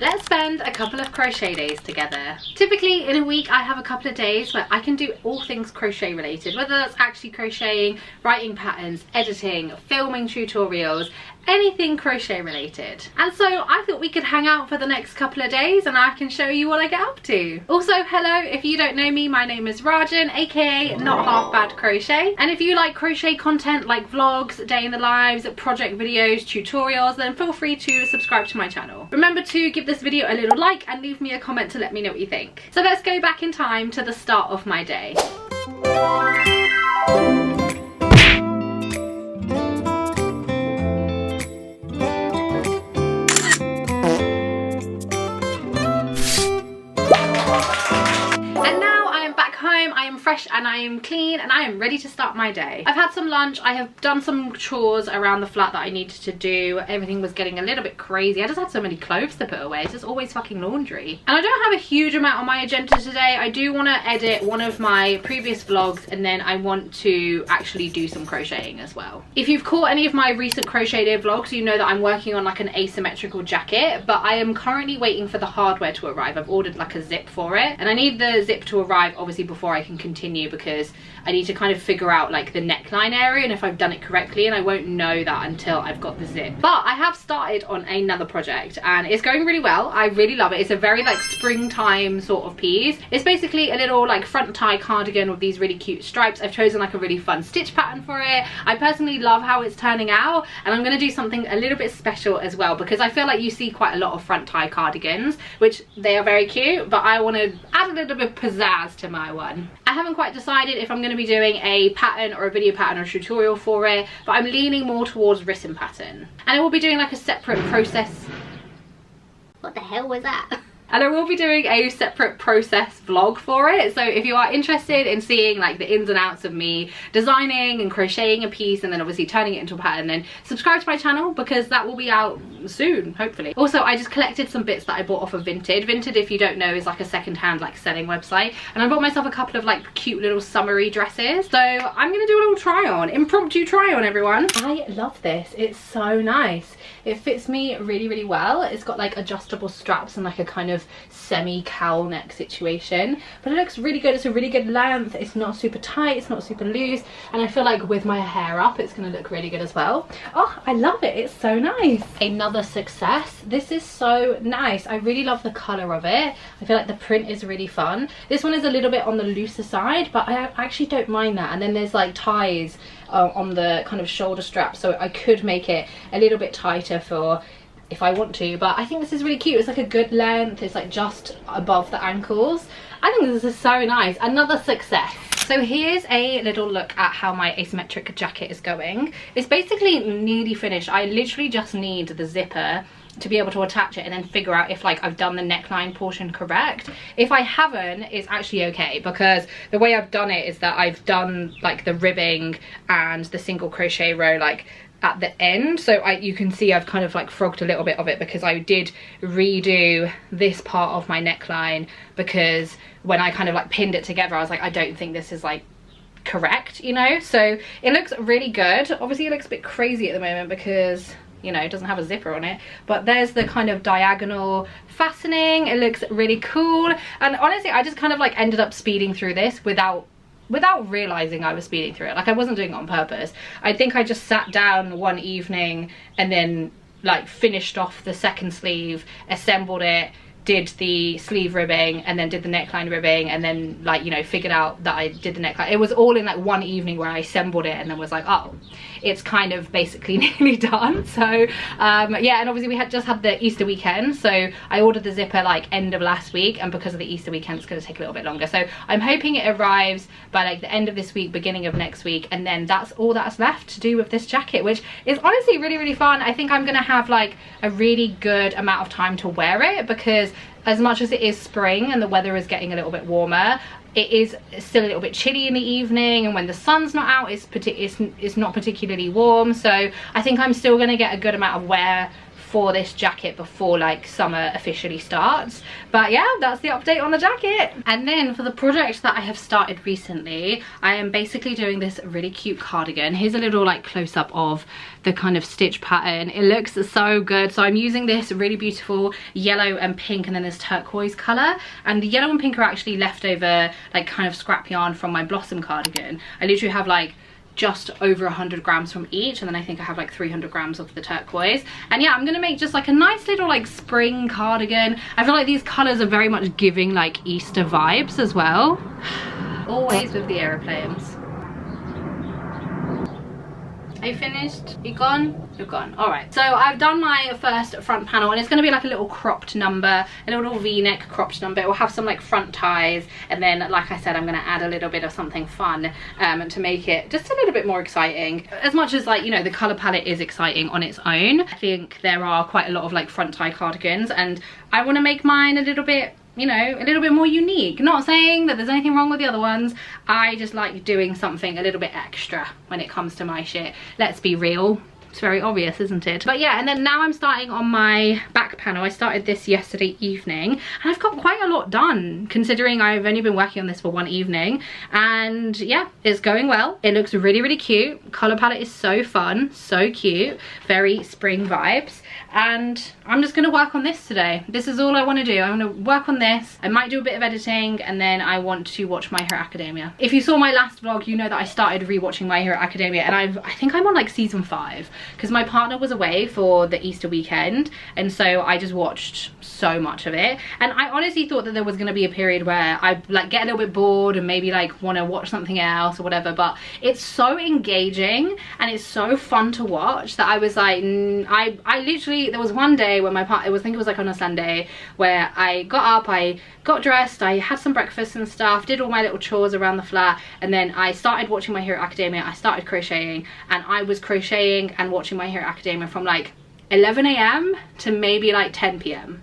Let's spend a couple of crochet days together. Typically in a week I have a couple of days where I can do all things crochet related, whether that's actually crocheting, writing patterns, editing, filming tutorials, anything crochet related. And so I thought we could hang out for the next couple of days and I can show you what I get up to. Also, hello, if you don't know me, my name is Rajan, aka Not Half Bad Crochet. And if you like crochet content like vlogs, day in the lives, project videos, tutorials, then feel free to subscribe to my channel. Remember to give this video a little like and leave me a comment to let me know what you think. So let's go back in time to the start of my day. I am fresh and I am clean and I am ready to start my day. I've had some lunch, I have done some chores around the flat that I needed to do. Everything was getting a little bit crazy. I just had so many clothes to put away. It's just always fucking laundry. And I don't have a huge amount on my agenda today. I do want to edit one of my previous vlogs and then I want to actually do some crocheting as well. If you've caught any of my recent crochet day vlogs, you know that I'm working on like an asymmetrical jacket, but I am currently waiting for the hardware to arrive. I've ordered like a zip for it and I need the zip to arrive obviously before I can continue, because I need to kind of figure out like the neckline area and if I've done it correctly, and I won't know that until I've got the zip. But I have started on another project and it's going really well. I really love it. It's a very like springtime sort of piece. It's basically a little like front tie cardigan with these really cute stripes. I've chosen like a really fun stitch pattern for it. I personally love how it's turning out and I'm going to do something a little bit special as well, because I feel like you see quite a lot of front tie cardigans, which they are very cute, but I want to add a little bit of pizzazz to my one. I haven't quite decided if I'm going to be doing a pattern or a video pattern or a tutorial for it, but I'm leaning more towards written pattern. And I will be doing like a separate process. What the hell was that? And I will be doing a separate process vlog for it. So if you are interested in seeing like the ins and outs of me designing and crocheting a piece and then obviously turning it into a pattern, then subscribe to my channel because that will be out soon, hopefully. Also, I just collected some bits that I bought off of Vinted. Vinted, if you don't know, is like a secondhand like selling website. And I bought myself a couple of like cute little summery dresses. So I'm gonna do a little try on, impromptu try on, everyone. I love this, it's so nice. It fits me really, really well. It's got like adjustable straps and like a kind of semi cowl neck situation, but it looks really good. It's a really good length. It's not super tight, it's not super loose, and I feel like with my hair up it's gonna look really good as well. Oh, I love it. It's so nice. Another success. This is so nice. I really love the color of it. I feel like the print is really fun. This one is a little bit on the looser side, but I actually don't mind that. And then there's like ties on the kind of shoulder strap, so I could make it a little bit tighter for if I want to, but I think this is really cute. It's like a good length. It's like just above the ankles. I think this is so nice. Another success. So here's a little look at how my asymmetric jacket is going. It's basically nearly finished. I literally just need the zipper to be able to attach it and then figure out if like I've done the neckline portion correct. If I haven't, it's actually okay, because the way I've done it is that I've done like the ribbing and the single crochet row like at the end, so you can see I've kind of like frogged a little bit of it because I did redo this part of my neckline, because when I kind of like pinned it together I was like, I don't think this is like correct, you know. So it looks really good. Obviously it looks a bit crazy at the moment because, you know, it doesn't have a zipper on it, but there's the kind of diagonal fastening. It looks really cool, and honestly I just kind of like ended up speeding through this without realizing I was speeding through it. Like I wasn't doing it on purpose. I think I just sat down one evening and then like finished off the second sleeve, assembled it, did the sleeve ribbing, and then did the neckline ribbing, and then like, you know, figured out that I did the neckline. It was all in like one evening where I assembled it and then was like, oh, it's kind of basically nearly done. So yeah, and obviously we had just had the Easter weekend, so I ordered the zipper like end of last week, and because of the Easter weekend it's going to take a little bit longer. So I'm hoping it arrives by like the end of this week, beginning of next week, and then that's all that's left to do with this jacket, which is honestly really, really fun. I think I'm gonna have like a really good amount of time to wear it, because as much as it is spring and the weather is getting a little bit warmer, it is still a little bit chilly in the evening, and when the sun's not out it's not particularly warm. So I think I'm still going to get a good amount of wear for this jacket before like summer officially starts. But yeah, that's the update on the jacket. And then for the project that I have started recently, I am basically doing this really cute cardigan. Here's a little like close-up of the kind of stitch pattern. It looks so good. So I'm using this really beautiful yellow and pink and then this turquoise color, and the yellow and pink are actually leftover like kind of scrap yarn from my Blossom cardigan. I literally have like just over 100 grams from each, and then I think I have like 300 grams of the turquoise. And yeah, I'm gonna make just like a nice little like spring cardigan. I feel like these colors are very much giving like Easter vibes as well. Always with the aeroplanes. Are you finished? You gone? You're gone. All right, so I've done my first front panel, and it's going to be like a little cropped number, a little v-neck cropped number. It will have some like front ties, and then like I said, I'm going to add a little bit of something fun to make it just a little bit more exciting. As much as like, you know, the color palette is exciting on its own, I think there are quite a lot of like front tie cardigans, and I want to make mine a little bit, you know, a little bit more unique. Not saying that there's anything wrong with the other ones. I just like doing something a little bit extra when it comes to my shit. Let's be real. It's very obvious, isn't it? But yeah, and then now I'm starting on my back panel. I started this yesterday evening, and I've got quite a lot done considering I've only been working on this for one evening. And yeah, it's going well. It looks really, really cute. Color palette is so fun, so cute, very spring vibes. And I'm just gonna work on this today. This is all I want to do. I'm gonna work on this. I might do a bit of editing, and then I want to watch My Hero Academia. If you saw my last vlog, you know that I started rewatching My Hero Academia, and I think I'm on like season 5, because my partner was away for the Easter weekend, and so I just watched so much of it. And I honestly thought that there was gonna be a period where I like get a little bit bored and maybe like want to watch something else or whatever, but it's so engaging and it's so fun to watch that I was like, I literally, there was one day when my partner, I think it was like on a Sunday, where I got up, I got dressed, I had some breakfast and stuff, did all my little chores around the flat, and then I started watching My Hero Academia. I started crocheting, and I was crocheting and watching My Hero Academia from like 11 AM to maybe like 10 PM.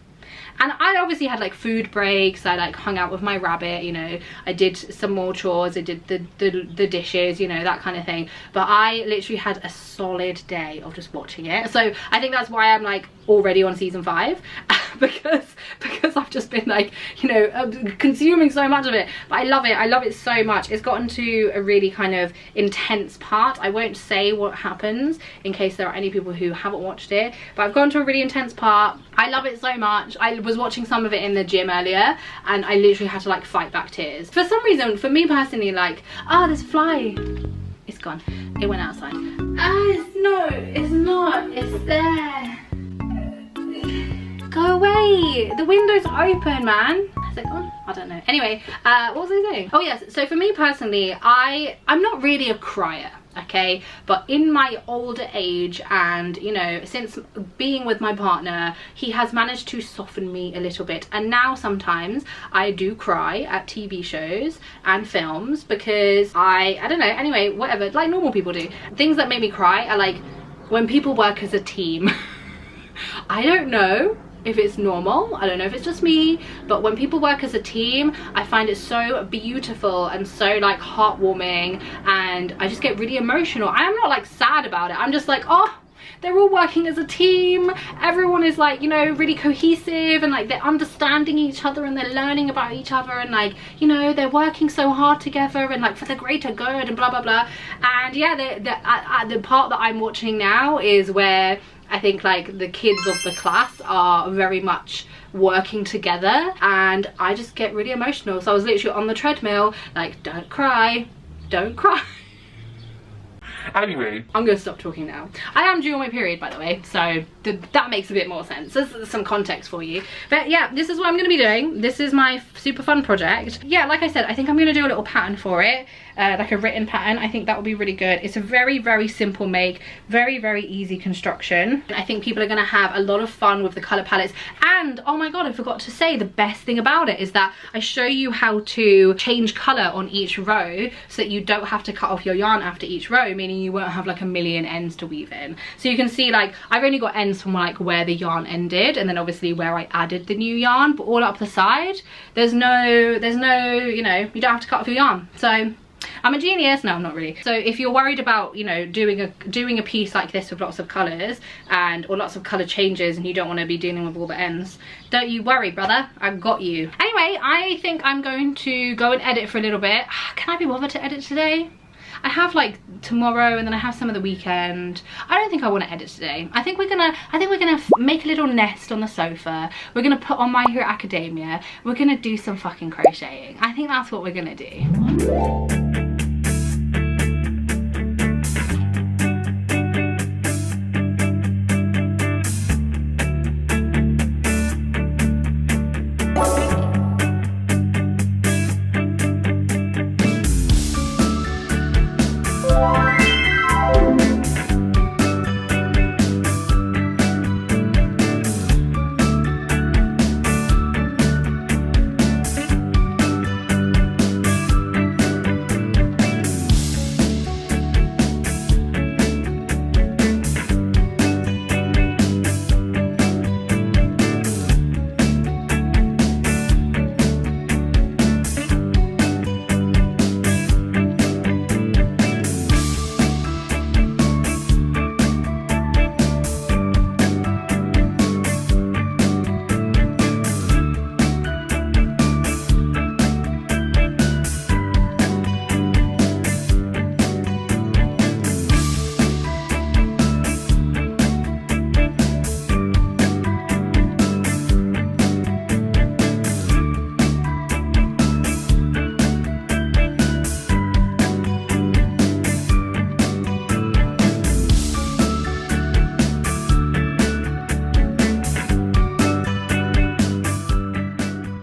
And I obviously had like food breaks, I like hung out with my rabbit, you know, I did some more chores, I did the dishes, you know, that kind of thing. But I literally had a solid day of just watching it. So I think that's why I'm like already on season 5, because I've just been like, you know, consuming so much of it. But I love it so much. It's gotten to a really kind of intense part. I won't say what happens in case there are any people who haven't watched it, but I've gone to a really intense part. I love it so much. I was watching some of it in the gym earlier, and I literally had to like fight back tears. For some reason, for me personally, like, there's a fly. It's gone. It went outside. It's not. It's there. Go away. The window's open, man. Is it gone? I don't know. Anyway, what was I saying? Oh yes, so for me personally, I'm not really a crier, okay? But in my older age, and you know, since being with my partner, he has managed to soften me a little bit. And now sometimes I do cry at TV shows and films because I don't know, anyway, whatever, like normal people do. Things that make me cry are like when people work as a team. I don't know if it's normal, I don't know if it's just me, but when people work as a team, I find it so beautiful and so like heartwarming, and I just get really emotional. I'm not like sad about it, I'm just like, oh, they're all working as a team, everyone is like, you know, really cohesive, and like they're understanding each other and they're learning about each other, and like, you know, they're working so hard together and like for the greater good and blah blah blah. And yeah, the part that I'm watching now is where I think like the kids of the class are very much working together, and I just get really emotional. So I was literally on the treadmill like, don't cry, don't cry. Anyway, I'm gonna stop talking now. I am due on my period, by the way, so that makes a bit more sense. There's some context for you. But yeah, this is what I'm gonna be doing. This is my super fun project. Yeah, like I said, I think I'm gonna do a little pattern for it, like a written pattern. I think that would be really good. It's a very, very simple make, very, very easy construction. I think people are gonna have a lot of fun with the color palettes. And oh my god, I forgot to say, the best thing about it is that I show you how to change color on each row so that you don't have to cut off your yarn after each row, meaning you won't have like a million ends to weave in. So you can see like I've only got ends from like where the yarn ended, and then obviously where I added the new yarn, but all up the side there's no, you know, you don't have to cut off your yarn. So I'm a genius. No, I'm not really. So if you're worried about, you know, doing a piece like this with lots of colours or lots of colour changes, and you don't want to be dealing with all the ends, don't you worry, brother. I've got you. Anyway, I think I'm going to go and edit for a little bit. Can I be bothered to edit today? I have like tomorrow, and then I have some of the weekend. I don't think I want to edit today. I think we're gonna make a little nest on the sofa. We're gonna put on My Hero Academia. We're gonna do some fucking crocheting. I think that's what we're gonna do.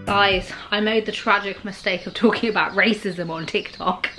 Guys, I made the tragic mistake of talking about racism on TikTok.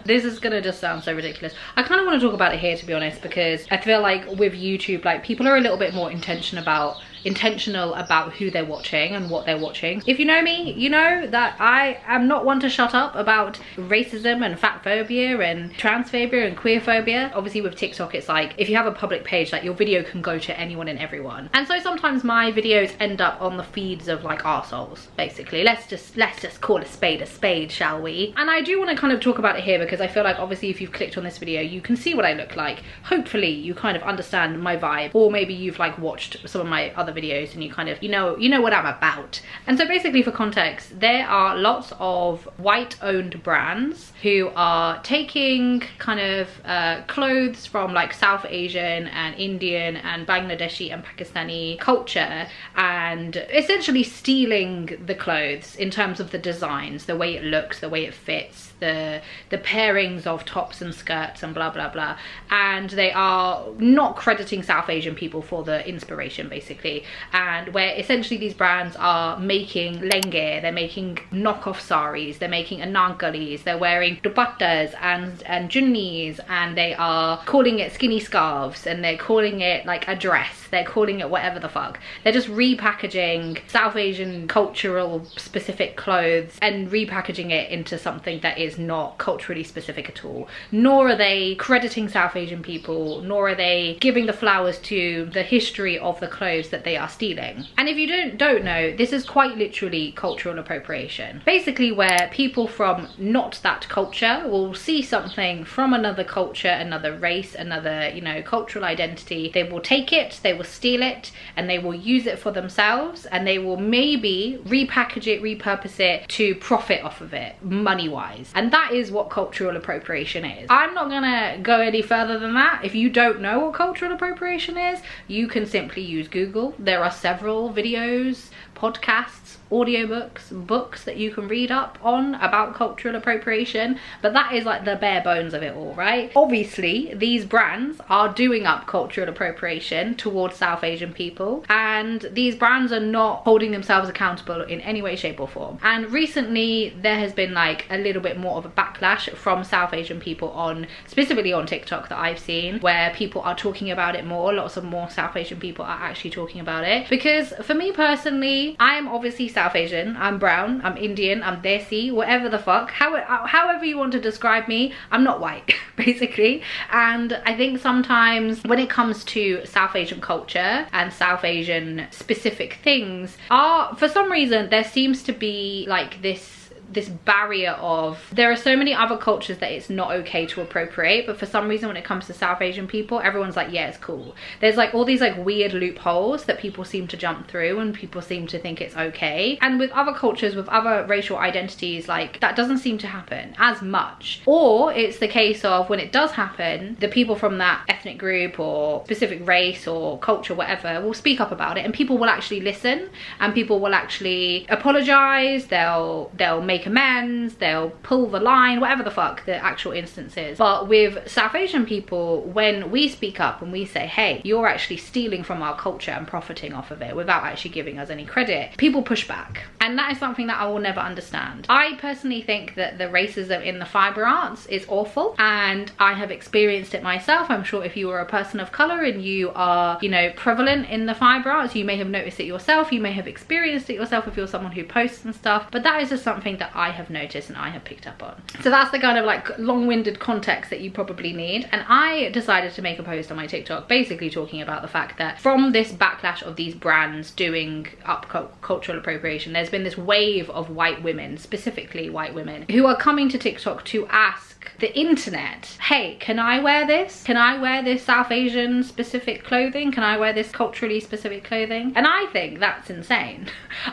This is gonna just sound so ridiculous. I kind of want to talk about it here, to be honest, because I feel like with YouTube, like, people are a little bit more intentional about who they're watching and what they're watching. If you know me, you know that I am not one to shut up about racism and fat phobia and transphobia and queer phobia. Obviously with TikTok, it's like, if you have a public page, like, your video can go to anyone and everyone. And so sometimes my videos end up on the feeds of like arseholes, basically. Let's just call a spade, shall we? And I do want to kind of talk about it here because I feel like, obviously, if you've clicked on this video, you can see what I look like. Hopefully you kind of understand my vibe, or maybe you've like watched some of my other videos and you kind of, you know what I'm about. And so basically, for context, there are lots of white owned brands who are taking kind of clothes from like South Asian and Indian and Bangladeshi and Pakistani culture and essentially stealing the clothes in terms of the designs, the way it looks, the way it fits, the pairings of tops and skirts and blah blah blah. And they are not crediting South Asian people for the inspiration, basically. And where essentially these brands are making lenge, they're making knockoff saris, they're making anarkalis, they're wearing dupattas and junnis, and they are calling it skinny scarves, and they're calling it like a dress, they're calling it whatever the fuck. They're just repackaging South Asian cultural specific clothes and repackaging it into something that is not culturally specific at all. Nor are they crediting South Asian people, nor are they giving the flowers to the history of the clothes that they are stealing. And if you don't know, this is quite literally cultural appropriation. Basically, where people from not that culture will see something from another culture, another race, another, you know, cultural identity. They will take it, they will steal it, and they will use it for themselves, and they will maybe repackage it, repurpose it to profit off of it, money-wise. And that is what cultural appropriation is. I'm not gonna go any further than that. If you don't know what cultural appropriation is, you can simply use Google. There are several videos, podcasts, audiobooks, books that you can read up on about cultural appropriation, but that is like the bare bones of it all, right? Obviously, these brands are doing up cultural appropriation towards South Asian people, and these brands are not holding themselves accountable in any way, shape or form. And recently there has been like a little bit more of a backlash from South Asian people on, specifically on TikTok, that I've seen, where people are talking about it more. Lots of more South Asian people are actually talking about it, because for me personally, I am obviously South Asian, I'm brown, I'm Indian, I'm Desi, whatever the fuck, however you want to describe me, I'm not white, basically. And I think sometimes when it comes to South Asian culture and South Asian specific things, for some reason there seems to be like this this barrier of, there are so many other cultures that it's not okay to appropriate, but for some reason when it comes to South Asian people, everyone's like, yeah, it's cool. There's like all these like weird loopholes that people seem to jump through, and people seem to think it's okay. And with other cultures, with other racial identities, like that doesn't seem to happen as much. Or it's the case of when it does happen, the people from that ethnic group or specific race or culture, whatever, will speak up about it, and people will actually listen, and people will actually apologize, they'll make amends, they'll pull the line, whatever the fuck the actual instance is. But with South Asian people, when we speak up and we say, hey, you're actually stealing from our culture and profiting off of it without actually giving us any credit, people push back. And that is something that I will never understand. I personally think that the racism in the fiber arts is awful, and I have experienced it myself. I'm sure if you are a person of color and you are, you know, prevalent in the fiber arts, you may have noticed it yourself, you may have experienced it yourself if you're someone who posts and stuff, but that is just something that I have noticed and I have picked up on. So that's the kind of like long-winded context that you probably need. And I decided to make a post on my TikTok basically talking about the fact that from this backlash of these brands doing up cultural appropriation, there's been this wave of white women, specifically white women, who are coming to TikTok to ask the internet, hey, can I wear this? Can I wear this South Asian specific clothing? Can I wear this culturally specific clothing? And I think that's insane.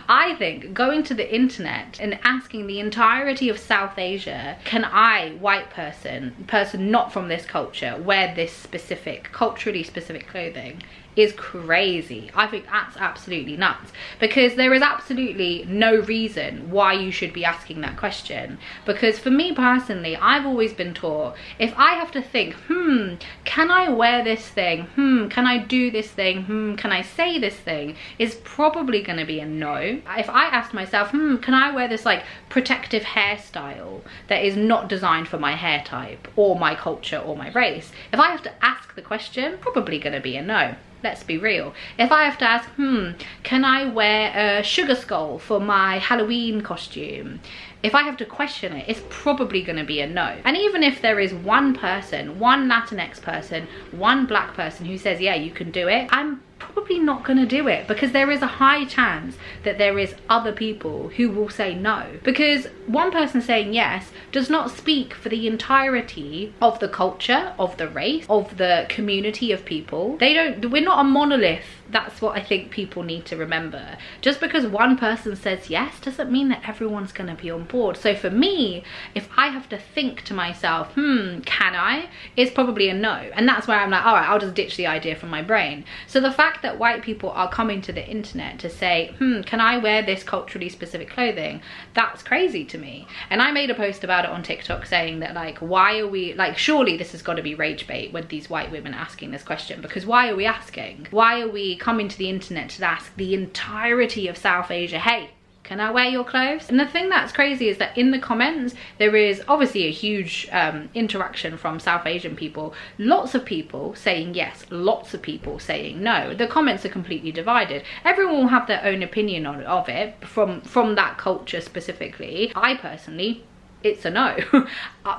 I think going to the internet and asking the entirety of South Asia, can I, white person not from this culture, wear this specific, culturally specific clothing, is crazy. I think that's absolutely nuts, because there is absolutely no reason why you should be asking that question. Because for me personally, I've always been taught, if I have to think, can I wear this thing? Can I do this thing? Can I say this thing? Is probably going to be a no. If I asked myself, can I wear this like protective hairstyle that is not designed for my hair type or my culture or my race? If I have to ask the question, probably going to be a no. Let's be real. If I have to ask, can I wear a sugar skull for my Halloween costume? If I have to question it, it's probably going to be a no. And even if there is one person, one Latinx person, one black person who says, yeah, you can do it, I'm probably not going to do it, because there is a high chance that there is other people who will say no. Because one person saying yes does not speak for the entirety of the culture, of the race, of the community of people. We're not a monolith. That's what I think people need to remember. Just because one person says yes doesn't mean that everyone's going to be on board. So for me, if I have to think to myself, can I? It's probably a no. And that's where I'm like, all right, I'll just ditch the idea from my brain. So the fact that white people are coming to the internet to say, can I wear this culturally specific clothing? That's crazy to me. And I made a post about it on TikTok saying that, like, why are we, like, surely this has got to be rage bait with these white women asking this question, because why are we asking? Why are we coming to the internet to ask the entirety of South Asia, hey, can I wear your clothes? And the thing that's crazy is that in the comments, there is obviously a huge interaction from South Asian people. Lots of people saying yes, lots of people saying no. The comments are completely divided. Everyone will have their own opinion of it from that culture specifically. I personally, it's a no.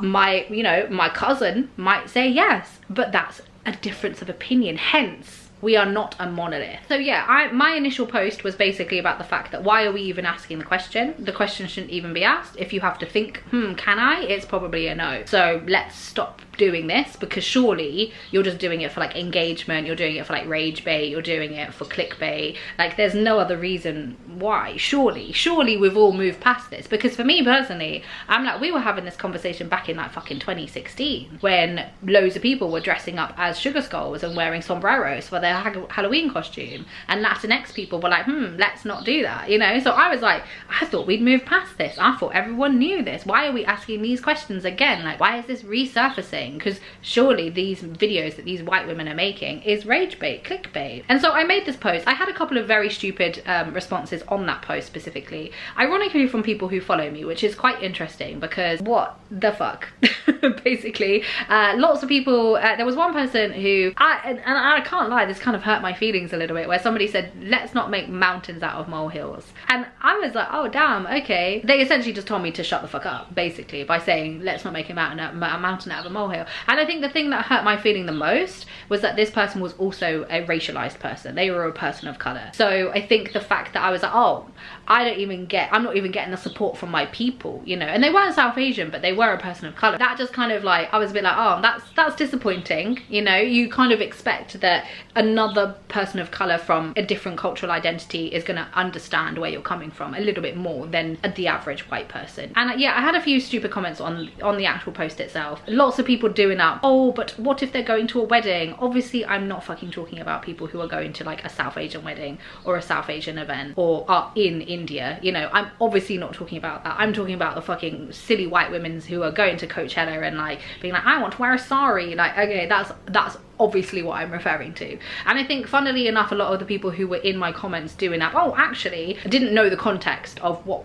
My cousin might say yes, but that's a difference of opinion. Hence, we are not a monolith. So yeah, my initial post was basically about the fact that why are we even asking the question? The question shouldn't even be asked. If you have to think, can I? It's probably a no. So let's stop doing this, because surely you're just doing it for like engagement, you're doing it for like rage bait, you're doing it for clickbait. Like, there's no other reason why. Surely we've all moved past this. Because for me personally, I'm like, we were having this conversation back in like fucking 2016 when loads of people were dressing up as sugar skulls and wearing sombreros for their Halloween costume, and Latinx people were like, let's not do that, you know? So I was like, I thought we'd moved past this. I thought everyone knew this. Why are we asking these questions again? Like, why is this resurfacing? Because surely these videos that these white women are making is rage bait, clickbait. And so I made this post. I had a couple of very stupid responses on that post specifically, ironically from people who follow me, which is quite interesting, because what the fuck? Basically, lots of people, there was one person who, and I can't lie, this it's kind of hurt my feelings a little bit, where somebody said, let's not make mountains out of molehills. And I was like, oh damn, okay. They essentially just told me to shut the fuck up, basically, by saying, let's not make a mountain out of a molehill. And I think the thing that hurt my feeling the most was that this person was also a racialized person. They were a person of color. So I think the fact that I was like, oh, I'm not even getting the support from my people, you know. And they weren't South Asian, but they were a person of color. That just kind of like, I was a bit like, oh, that's disappointing, you know. You kind of expect that another person of color from a different cultural identity is going to understand where you're coming from a little bit more than the average white person. And yeah, I had a few stupid comments on the actual post itself. Lots of people doing up, oh, but what if they're going to a wedding? Obviously, I'm not fucking talking about people who are going to like a South Asian wedding or a South Asian event or are in India, you know. I'm obviously not talking about that. I'm talking about the fucking silly white women who are going to Coachella and like being like, I want to wear a sari. Like, okay, that's obviously what I'm referring to. And I think, funnily enough, a lot of the people who were in my comments doing that, oh, actually, I didn't know the context of what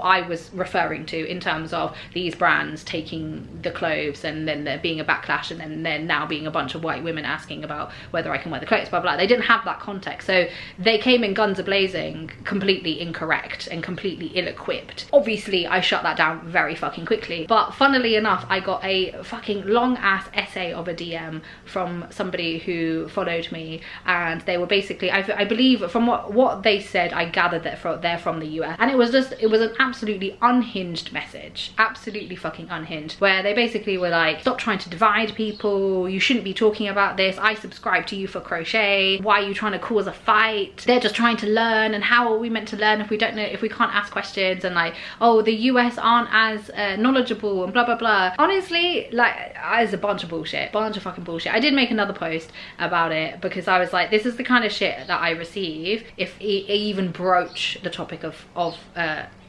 I was referring to in terms of these brands taking the clothes and then there being a backlash and then there now being a bunch of white women asking about whether I can wear the clothes, blah, blah. They didn't have that context. So they came in guns a-blazing, completely incorrect and completely ill-equipped. Obviously, I shut that down very fucking quickly. But funnily enough, I got a fucking long-ass essay of a DM from somebody who followed me, and they were basically, I believe from what they said, I gathered that they're from the US, and it was an absolutely unhinged message, absolutely fucking unhinged, where they basically were like, stop trying to divide people, you shouldn't be talking about this, I subscribe to you for crochet, why are you trying to cause a fight, they're just trying to learn, and how are we meant to learn if we don't know, if we can't ask questions, and like, oh, the US aren't as knowledgeable and blah blah blah. Honestly, like, it's a bunch of bullshit, bunch of fucking bullshit. I did make another post about it because I was like, this is the kind of shit that I receive if I even broach the topic of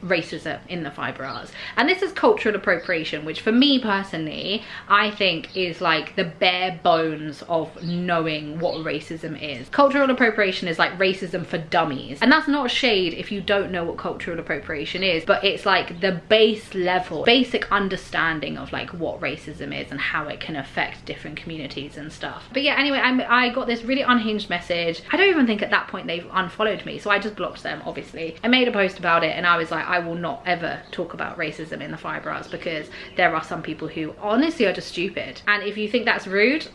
racism in the fibre arts. And this is cultural appropriation, which for me personally, I think is like the bare bones of knowing what racism is. Cultural appropriation is like racism for dummies, and that's not shade if you don't know what cultural appropriation is, but it's like the base level, basic understanding of like what racism is and how it can affect different communities and stuff. But yeah, anyway, I got this really unhinged message. I don't even think at that point they've unfollowed me, so I just blocked them, obviously. I made a post about it and I was like, I will not ever talk about racism in the fibre arts because there are some people who honestly are just stupid. And if you think that's rude,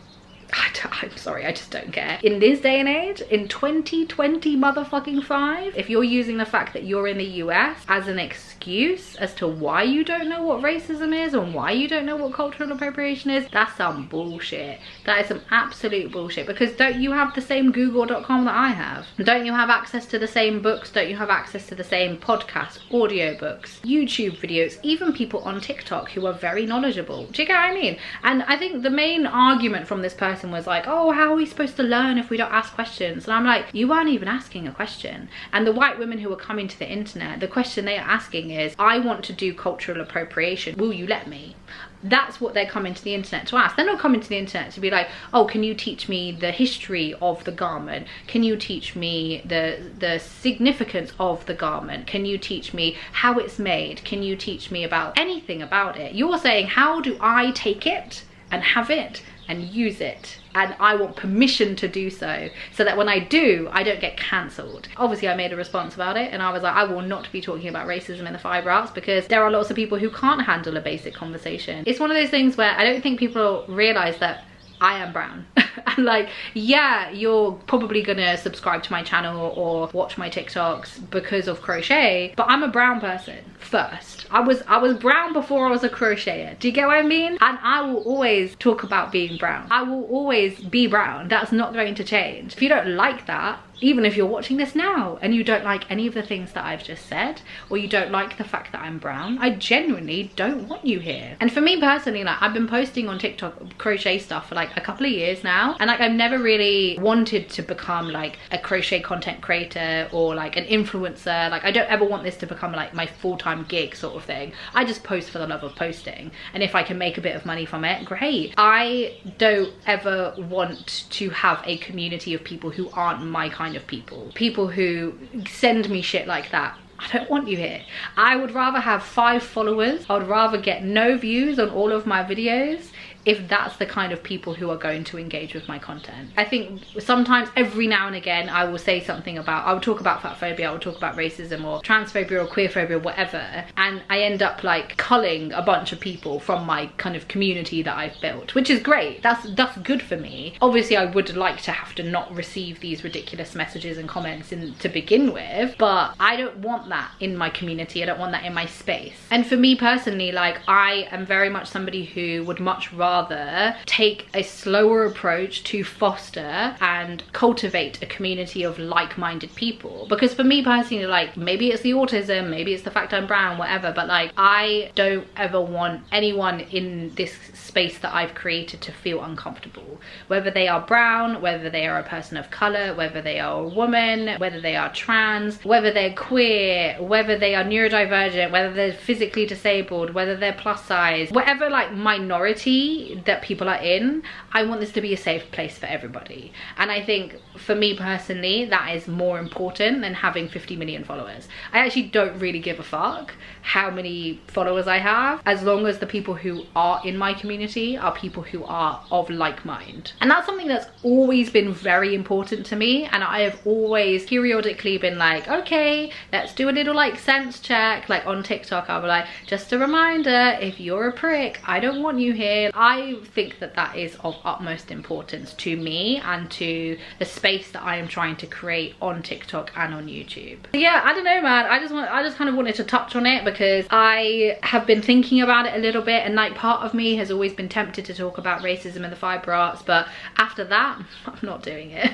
I'm sorry, I just don't care. In this day and age, in 2020 motherfucking 5, if you're using the fact that you're in the US as an excuse as to why you don't know what racism is and why you don't know what cultural appropriation is, that's some bullshit. That is some absolute bullshit, because don't you have the same google.com that I have? Don't you have access to the same books? Don't you have access to the same podcasts, audiobooks, YouTube videos, even people on TikTok who are very knowledgeable? Do you get what I mean? And I think the main argument from this person was like, oh, how are we supposed to learn if we don't ask questions? And I'm like, you weren't even asking a question. And the white women who are coming to the internet, the question they are asking is, I want to do cultural appropriation, will you let me? That's what they're coming to the internet to ask. They're not coming to the internet to be like, oh, can you teach me the history of the garment? Can you teach me the significance of the garment? Can you teach me how it's made? Can you teach me about anything about it? You're saying, how do I take it and have it and use it, and I want permission to do so that when I do, I don't get cancelled. Obviously, I made a response about it, and I was like, I will not be talking about racism in the fibre arts because there are lots of people who can't handle a basic conversation. It's one of those things where I don't think people realise that I am brown. And like, yeah, you're probably gonna subscribe to my channel or watch my TikToks because of crochet, but I'm a brown person first. I was brown before I was a crocheter. Do you get what I mean? And I will always talk about being brown. I will always be brown. That's not going to change. If you don't like that, even if you're watching this now and you don't like any of the things that I've just said, or you don't like the fact that I'm brown, I genuinely don't want you here. And for me personally, like, I've been posting on TikTok crochet stuff for like a couple of years now, and like I've never really wanted to become like a crochet content creator or like an influencer. Like, I don't ever want this to become like my full-time gig sort of thing. I just post for the love of posting, and if I can make a bit of money from it, great. I don't ever want to have a community of people who aren't my kind of people who send me shit like that. I don't want you here. I would rather have 5 followers. I would rather get no views on all of my videos if that's the kind of people who are going to engage with my content. I think sometimes, every now and again, I will say something about, I will talk about fat phobia, I will talk about racism or transphobia or queerphobia, whatever, and I end up like culling a bunch of people from my kind of community that I've built, which is great. That's good for me. Obviously, I would like to have to not receive these ridiculous messages and comments to begin with, but I don't want that in my community. I don't want that in my space. And for me personally, like, I am very much somebody who would much rather take a slower approach to foster and cultivate a community of like-minded people. Because for me personally, like, maybe it's the autism, maybe it's the fact I'm brown, whatever, but like, I don't ever want anyone in this space that I've created to feel uncomfortable, whether they are brown, whether they are a person of color, whether they are a woman, whether they are trans, whether they're queer, whether they are neurodivergent, whether they're physically disabled, whether they're plus size, whatever like minority that people are in. I want this to be a safe place for everybody. And I think for me personally, that is more important than having 50 million followers. I actually don't really give a fuck how many followers I have, as long as the people who are in my community are people who are of like mind. And that's something that's always been very important to me, and I have always periodically been like, okay, let's do a little like sense check. Like on TikTok, I'll be like, just a reminder, if you're a prick, I don't want you here. I think that that is of utmost importance to me and to the space that I am trying to create on TikTok and on YouTube. Yeah, I don't know, man. I just kind of wanted to touch on it because I have been thinking about it a little bit, and like part of me has always been tempted to talk about racism and the fibre arts, but after that, I'm not doing it.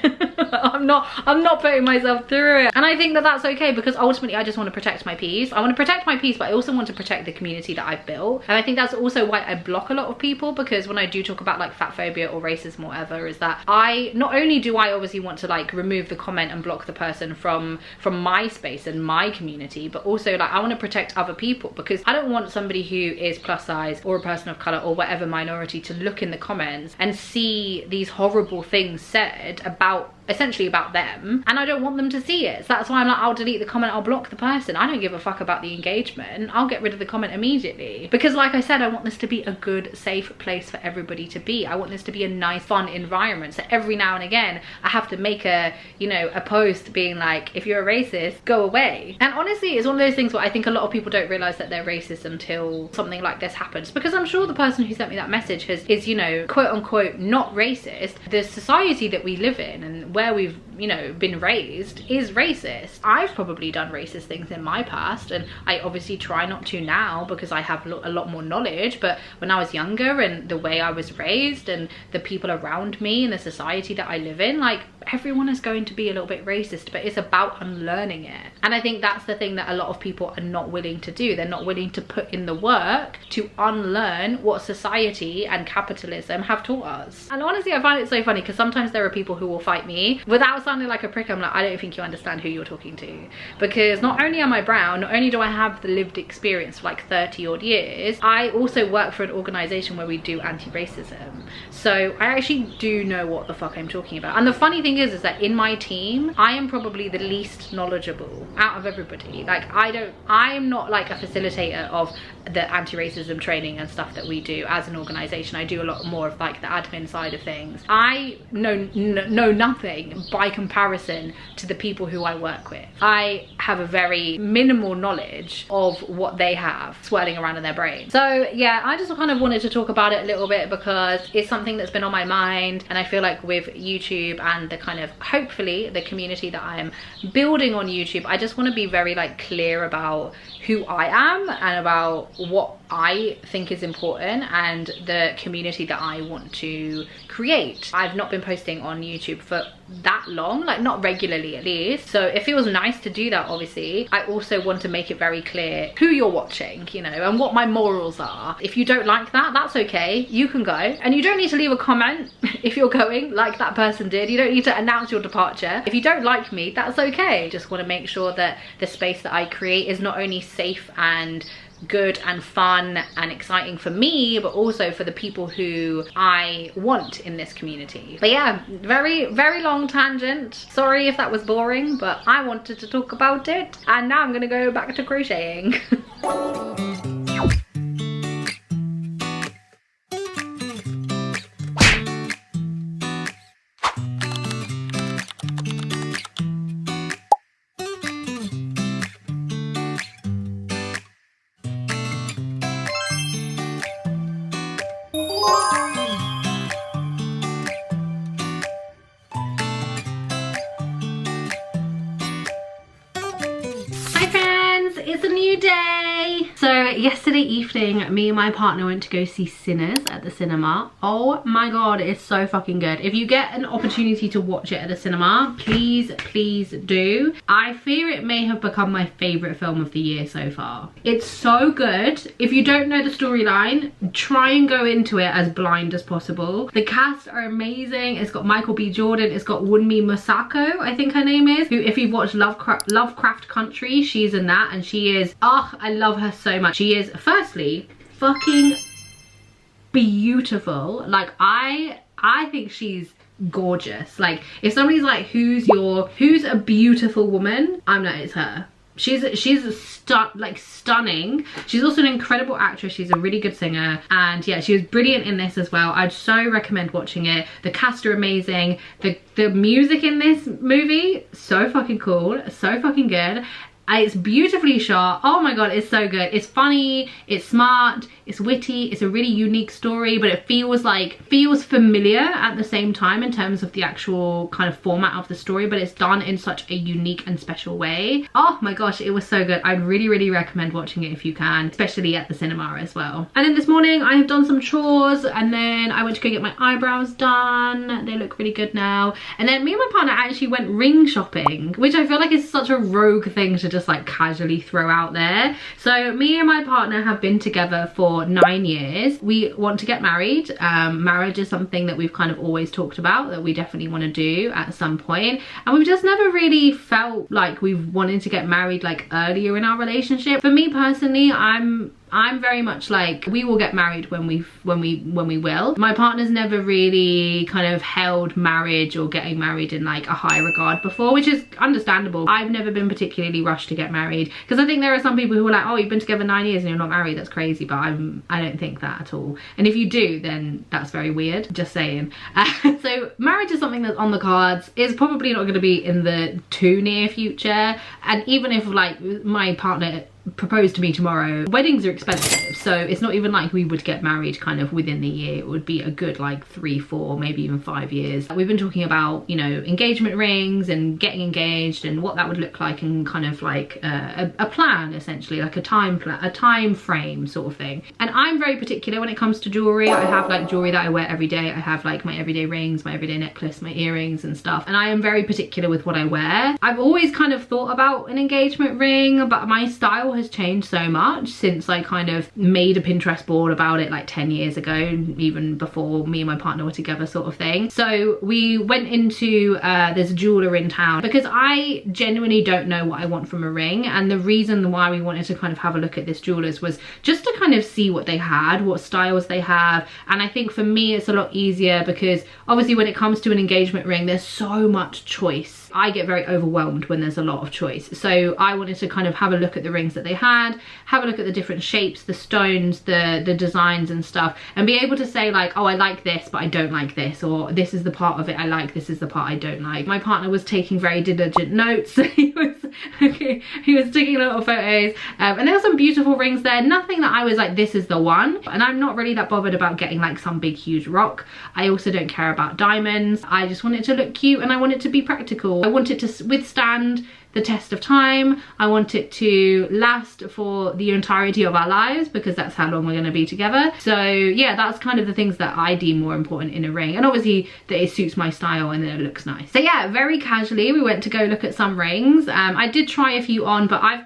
I'm not putting myself through it. And I think that that's okay, because ultimately I just want to protect my peace. I want to protect my peace, but I also want to protect the community that I've built. And I think that's also why I block a lot of people, because when I do talk about like fat phobia or racism or whatever, is that I not only do I obviously want to like remove the comment and block the person from my space and my community, but also like I want to protect other people, because I don't want somebody who is plus size or a person of color or whatever minority to look in the comments and see these horrible things said about, essentially about them, and I don't want them to see it. So that's why I'm like, I'll delete the comment, I'll block the person. I don't give a fuck about the engagement. I'll get rid of the comment immediately, because like I said, I want this to be a good, safe place for everybody to be. I want this to be a nice, fun environment. So every now and again, I have to make a, you know, a post being like, if you're a racist, go away. And honestly, it's one of those things where I think a lot of people don't realize that they're racist until something like this happens, because I'm sure the person who sent me that message is, you know, quote unquote not racist. The society that we live in and where we've, you know, been raised is racist. I've probably done racist things in my past, and I obviously try not to now because I have a lot more knowledge. But when I was younger, and the way I was raised and the people around me and the society that I live in, like, everyone is going to be a little bit racist, but it's about unlearning it. And I think that's the thing that a lot of people are not willing to do. They're not willing to put in the work to unlearn what society and capitalism have taught us. And honestly, I find it so funny because sometimes there are people who will fight me without sounding like a prick. I'm like, I don't think you understand who you're talking to, because not only am I brown, not only do I have the lived experience for like 30 odd years, I also work for an organization where we do anti-racism. So I actually do know what the fuck I'm talking about. And the funny thing is that in my team, I am probably the least knowledgeable out of everybody. Like, I'm not like a facilitator of the anti-racism training and stuff that we do as an organization. I do a lot more of like the admin side of things. I know nothing by comparison to the people who I work with. I have a very minimal knowledge of what they have swirling around in their brain. So yeah, I just kind of wanted to talk about it a little bit because it's something that's been on my mind, and I feel like with YouTube and the kind of, hopefully, the community that I am building on YouTube, I just want to be very like clear about who I am and about what I think is important and the community that I want to create. I've not been posting on YouTube for that long, like not regularly at least, so it feels nice to do that. Obviously, I also want to make it very clear who you're watching, you know, and what my morals are. If you don't like that, that's okay, you can go, and you don't need to leave a comment if you're going like that person did. You don't need to announce your departure. If you don't like me, that's okay. Just want to make sure that the space that I create is not only safe and good and fun and exciting for me, but also for the people who I want in this community. But yeah, very long tangent. Sorry if that was boring, but I wanted to talk about it, and now I'm gonna go back to crocheting. it's a new day. So yesterday evening, me and my partner went to go see Sinners at the cinema. Oh my god, it's so fucking good. If you get an opportunity to watch it at the cinema, please do. I fear it may have become my favorite film of the year so far. It's so good. If you don't know the storyline, try and go into it as blind as possible. The cast are amazing. It's got Michael B. Jordan, it's got Wunmi Masako, I think her name is, who, if you've watched Lovecraft Country, she's in that, and she is, oh, I love her so much. She is, firstly, fucking beautiful. Like, I think she's gorgeous. Like, if somebody's like, who's a beautiful woman, I'm not, it's her. She's stunning. She's also an incredible actress. She's a really good singer, and yeah, she was brilliant in this as well. I'd so recommend watching it. The cast are amazing. The music in this movie, so fucking cool, so fucking good. It's beautifully shot. Oh my god, it's so good. It's funny, it's smart, it's witty, it's a really unique story, but it feels familiar at the same time in terms of the actual kind of format of the story, but it's done in such a unique and special way. Oh my gosh, it was so good. I'd really recommend watching it if you can, especially at the cinema as well. And then this morning I have done some chores, and then I went to go get my eyebrows done. They look really good now. And then me and my partner actually went ring shopping, which I feel like is such a rogue thing to just like casually throw out there. So me and my partner have been together for 9 years. We want to get married. Marriage is something that we've kind of always talked about, that we definitely want to do at some point, and we've just never really felt like we've wanted to get married like earlier in our relationship. For me personally, I'm very much like, we will get married when we will. My partner's never really kind of held marriage or getting married in like a high regard before, which is understandable. I've never been particularly rushed to get married, because I think there are some people who are like, oh, you've been together 9 years and you're not married, that's crazy. But I don't think that at all. And if you do, then that's very weird, just saying. So marriage is something that's on the cards. It's probably not going to be in the too near future, and even if like my partner proposed to me tomorrow, weddings are expensive, so it's not even like we would get married kind of within the year. It would be a good like 3, 4, maybe even 5 years. We've been talking about, you know, engagement rings and getting engaged and what that would look like, and kind of like a plan, essentially, like a time frame sort of thing. And I'm very particular when it comes to jewelry. I have like jewelry that I wear every day. I have like my everyday rings, my everyday necklace, my earrings and stuff, and I am very particular with what I wear. I've always kind of thought about an engagement ring, but my style has changed so much since I kind of made a Pinterest board about it like 10 years ago, even before me and my partner were together, sort of thing. So we went into there's a jeweler in town, because I genuinely don't know what I want from a ring, and the reason why we wanted to kind of have a look at this jeweler's was just to kind of see what they had, what styles they have. And I think for me it's a lot easier, because obviously when it comes to an engagement ring, there's so much choice. I get very overwhelmed when there's a lot of choice, so I wanted to kind of have a look at the rings that they had, have a look at the different shapes, the stones, the designs and stuff, and be able to say like, oh, I like this but I don't like this, or this is the part of it I like, this is the part I don't like. My partner was taking very diligent notes. he was taking a lot of photos, and there were some beautiful rings there, nothing that I was like, this is the one. And I'm not really that bothered about getting like some big huge rock. I also don't care about diamonds. I just want it to look cute, and I want it to be practical. I want it to withstand the test of time. I want it to last for the entirety of our lives, because that's how long we're going to be together. So yeah, that's kind of the things that I deem more important in a ring, and obviously that it suits my style and that it looks nice. So yeah, very casually we went to go look at some rings. I did try a few on, but I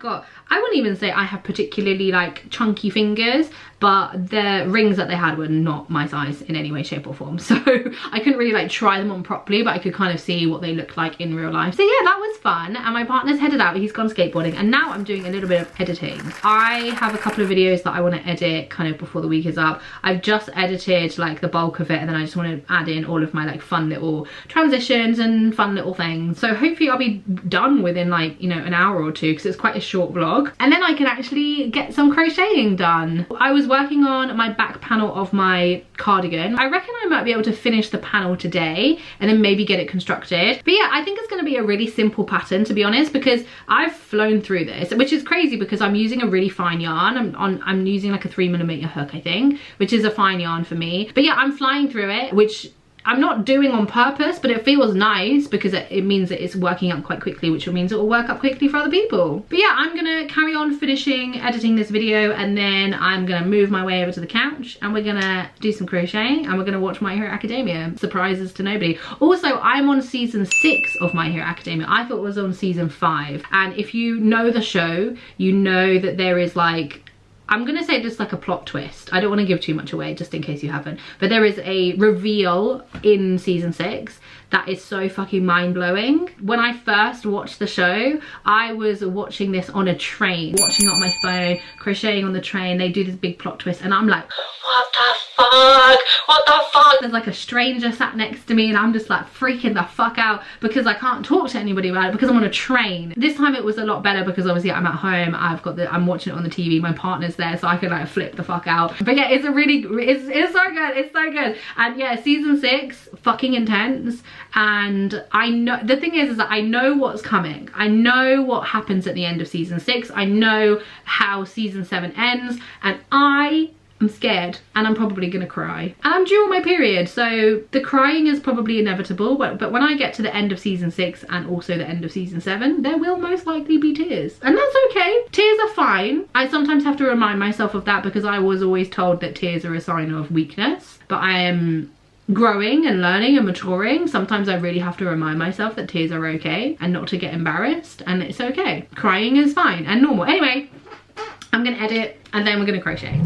wouldn't even say I have particularly like chunky fingers, but the rings that they had were not my size in any way, shape or form. So I couldn't really like try them on properly, but I could kind of see what they looked like in real life. So yeah, that was fun. And my partner's headed out, he's gone skateboarding, and now I'm doing a little bit of editing. I have a couple of videos that I want to edit kind of before the week is up. I've just edited like the bulk of it, and then I just want to add in all of my like fun little transitions and fun little things. So hopefully I'll be done within like, you know, an hour or two, because it's quite a short vlog, and then I can actually get some crocheting done. I was working on my back panel of my cardigan. I reckon I might be able to finish the panel today and then maybe get it constructed. But yeah, I think it's going to be a really simple pattern, to be honest, because I've flown through this, which is crazy because I'm using a really fine yarn. I'm using like a 3mm hook, I think, which is a fine yarn for me. But yeah, I'm flying through it, which I'm not doing on purpose, but it feels nice because it means that it's working up quite quickly, which means it will work up quickly for other people. But yeah, I'm gonna carry on finishing editing this video, and then I'm gonna move my way over to the couch and we're gonna do some crocheting and we're gonna watch My Hero Academia. Surprises to nobody. Also, I'm on season 6 of My Hero Academia. I thought it was on season 5. And if you know the show, you know that there is like, I'm gonna say just like a plot twist. I don't want to give too much away just in case you haven't, but there is a reveal in season 6 that is so fucking mind-blowing. When I first watched the show, I was watching this on a train, watching it on my phone, crocheting on the train. They do this big plot twist and I'm like, what the fuck? What the fuck? There's like a stranger sat next to me and I'm just like freaking the fuck out because I can't talk to anybody about it because I'm on a train. This time it was a lot better because obviously I'm at home, I'm watching it on the TV, my partner's there, so I can like flip the fuck out. But yeah, it's so good, it's so good. And yeah, season 6, fucking intense. And I know, the thing is that I know what's coming. I know what happens at the end of season 6. I know how season 7 ends, and I'm scared and I'm probably gonna cry. And I'm due on my period, so the crying is probably inevitable, but when I get to the end of season 6 and also the end of season 7, there will most likely be tears. And that's okay. Tears are fine. I sometimes have to remind myself of that because I was always told that tears are a sign of weakness, but I am growing and learning and maturing. Sometimes I really have to remind myself that tears are okay and not to get embarrassed, and it's okay. Crying is fine and normal. Anyway, I'm gonna edit and then we're gonna crochet.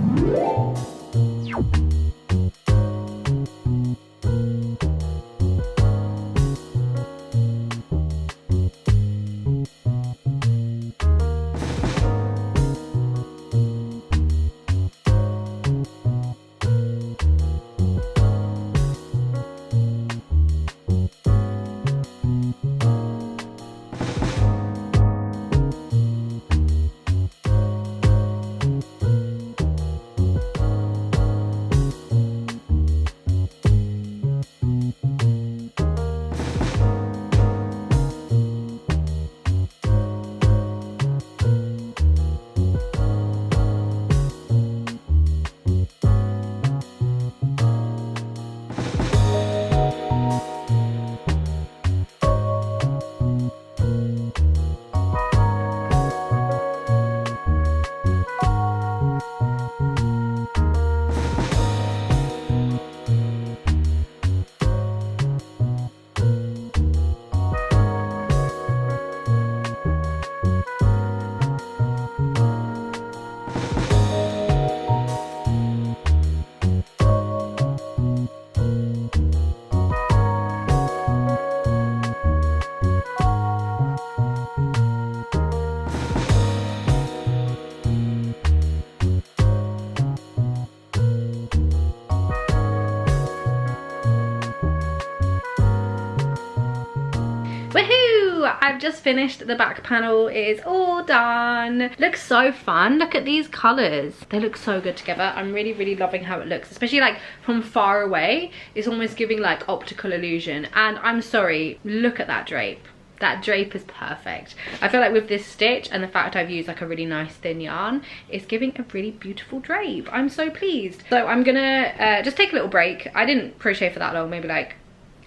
I've just finished the back panel. It is all done. Looks so fun. Look at these colors. They look so good together. I'm really loving how it looks, especially like from far away. It's almost giving like optical illusion. And I'm sorry, look at that drape. That drape is perfect. I feel like with this stitch and the fact I've used like a really nice thin yarn, it's giving a really beautiful drape. I'm so pleased. So I'm gonna just take a little break. I didn't crochet for that long, maybe like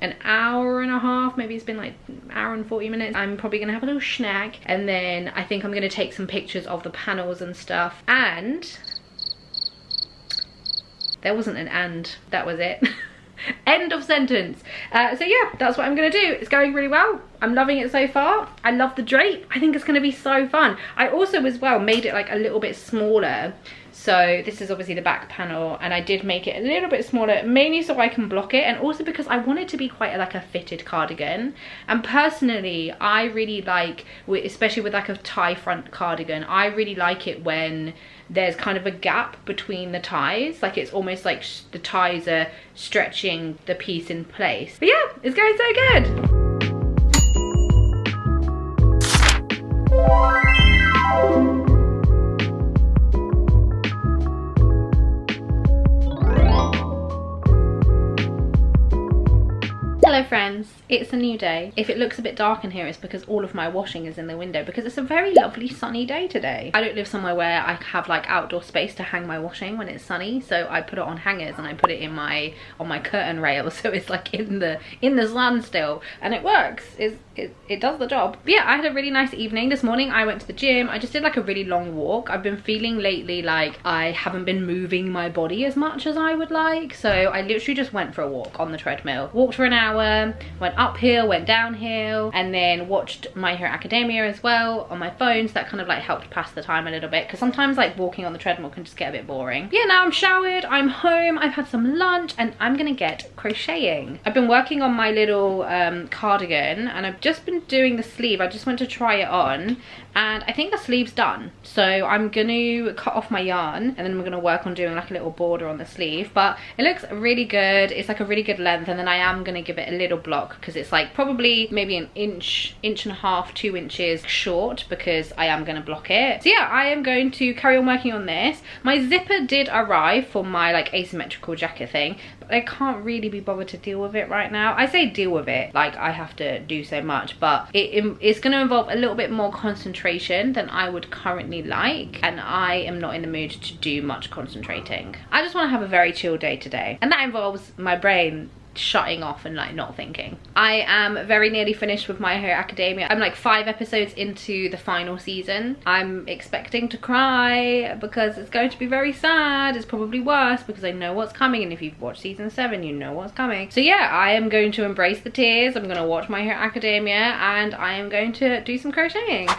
an hour and a half, maybe it's been like an hour and 40 minutes. I'm probably gonna have a little snack, and then I think I'm gonna take some pictures of the panels and stuff. And there wasn't an and, that was it. End of sentence. So yeah, that's what I'm gonna do. It's going really well. I'm loving it so far. I love the drape. I think it's gonna be so fun. I also as well made it like a little bit smaller. So this is obviously the back panel, and I did make it a little bit smaller, mainly so I can block it, and also because I want it to be quite like a fitted cardigan. And personally, I really like, especially with like a tie front cardigan, I really like it when there's kind of a gap between the ties, like it's almost like the ties are stretching the piece in place. But yeah, it's going so good. Hello friends, it's a new day. If it looks a bit dark in here, it's because all of my washing is in the window, because it's a very lovely sunny day today. I don't live somewhere where I have like outdoor space to hang my washing when it's sunny, so I put it on hangers and I put it in on my curtain rail, so it's like in the sun still, and it works. It does the job. But yeah, I had a really nice evening. This morning I went to the gym. I just did like a really long walk. I've been feeling lately like I haven't been moving my body as much as I would like, so I literally just went for a walk on the treadmill. Walked for an hour, went uphill, went downhill, and then watched My Hero Academia as well on my phone, so that kind of like helped pass the time a little bit, because sometimes like walking on the treadmill can just get a bit boring. Yeah, now I'm showered, I'm home, I've had some lunch, and I'm gonna get crocheting. I've been working on my little cardigan, and I've just been doing the sleeve. I just went to try it on, and I think the sleeve's done, so I'm gonna cut off my yarn and then I'm gonna work on doing like a little border on the sleeve. But it looks really good. It's like a really good length, and then I am gonna give it a little block because it's like probably maybe an inch and a half, 2 inches short, because I am gonna block it. So yeah, I am going to carry on working on this. My zipper did arrive for my like asymmetrical jacket thing, but I can't really be bothered to deal with it right now. I say deal with it, like I have to do so much, but it's going to involve a little bit more concentration than I would currently like, and I am not in the mood to do much concentrating. I just want to have a very chill day today, and that involves my brain shutting off and like not thinking. I am very nearly finished with My Hero Academia. I'm like 5 episodes into the final season. I'm expecting to cry because it's going to be very sad. It's probably worse because I know what's coming, and if you've watched season 7 you know what's coming. So yeah, I am going to embrace the tears. I'm going to watch My Hero Academia, and I am going to do some crocheting.